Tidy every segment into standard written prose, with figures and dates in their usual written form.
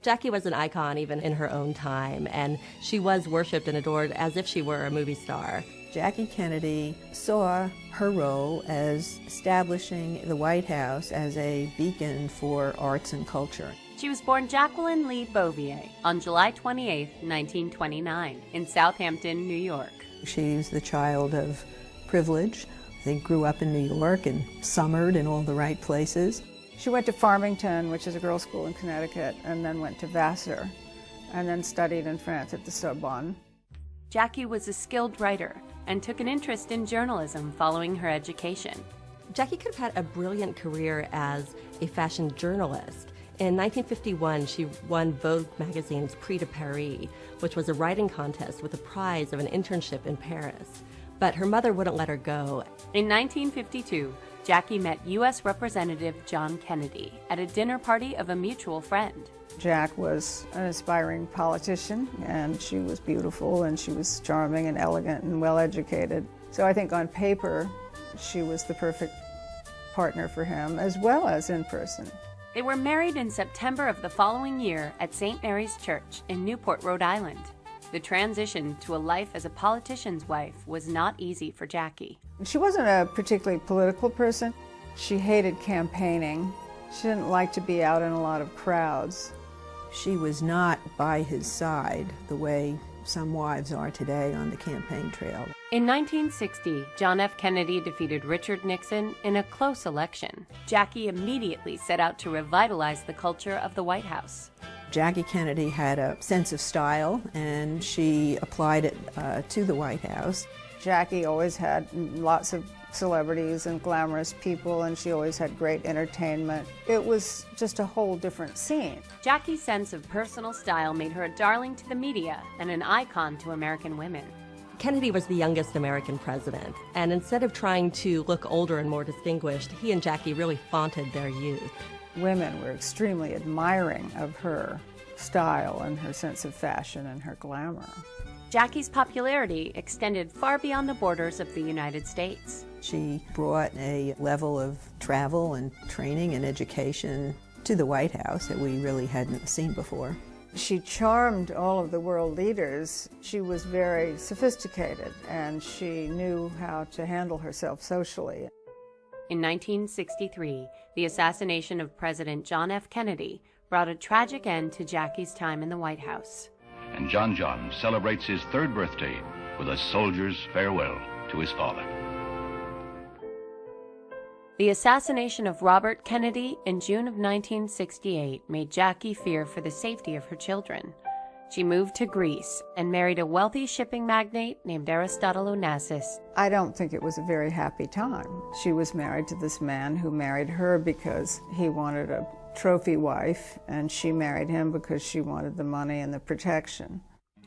Jackie was an icon even in her own time, and she was worshipped and adored as if she were a movie star. Jackie Kennedy saw her role as establishing the White House as a beacon for arts and culture. She was born Jacqueline Lee Bouvier on July 28, 1929, in Southampton, New York. She's the child of privilege. They grew up in New York and summered in all the right places. She went to Farmington, which is a girls' school in Connecticut, and then went to Vassar, and then studied in France at the Sorbonne. Jackie was a skilled writer and took an interest in journalism following her education. Jackie could have had a brilliant career as a fashion journalist. In 1951, she won Vogue magazine's Prix de Paris, which was a writing contest with a prize of an internship in Paris. But her mother wouldn't let her go. In 1952, Jackie met U.S. Representative John Kennedy at a dinner party of a mutual friend. Jack was an aspiring politician, and she was beautiful, and she was charming and elegant and well-educated. So I think on paper, she was the perfect partner for him, as well as in person. They were married in September of the following year at St. Mary's Church in Newport, Rhode Island. The transition to a life as a politician's wife was not easy for Jackie. She wasn't a particularly political person. She hated campaigning. She didn't like to be out in a lot of crowds. She was not by his side the way some wives are today on the campaign trail. In 1960, John F. Kennedy defeated Richard Nixon in a close election. Jackie immediately set out to revitalize the culture of the White House. Jackie Kennedy had a sense of style, and she applied it to the White House. Jackie always had lots of celebrities and glamorous people, and she always had great entertainment. It was just a whole different scene. Jackie's sense of personal style made her a darling to the media and an icon to American women. Kennedy was the youngest American president, and instead of trying to look older and more distinguished, he and Jackie really flaunted their youth. Women were extremely admiring of her style and her sense of fashion and her glamour. Jackie's popularity extended far beyond the borders of the United States. She brought a level of travel and training and education to the White House that we really hadn't seen before. She charmed all of the world leaders. She was very sophisticated, and she knew how to handle herself socially. In 1963, the assassination of President John F. Kennedy brought a tragic end to Jackie's time in the White House. And John celebrates his third birthday with a soldier's farewell to his father. The assassination of Robert Kennedy in June of 1968 made Jackie fear for the safety of her children. She moved to Greece and married a wealthy shipping magnate named Aristotle Onassis. I don't think it was a very happy time. She was married to this man who married her because he wanted a trophy wife, and she married him because she wanted the money and the protection.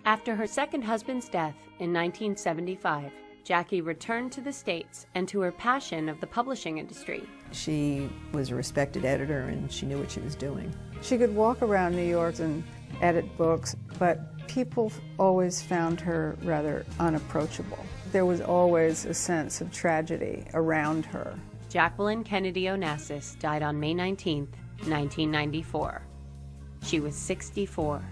After her second husband's death in 1975, Jackie returned to the States and to her passion of the publishing industry. She was a respected editor, and she knew what she was doing. She could walk around New York and edit books, but people always found her rather unapproachable. There was always a sense of tragedy around her. Jacqueline Kennedy Onassis died on May 19, 1994. She was 64.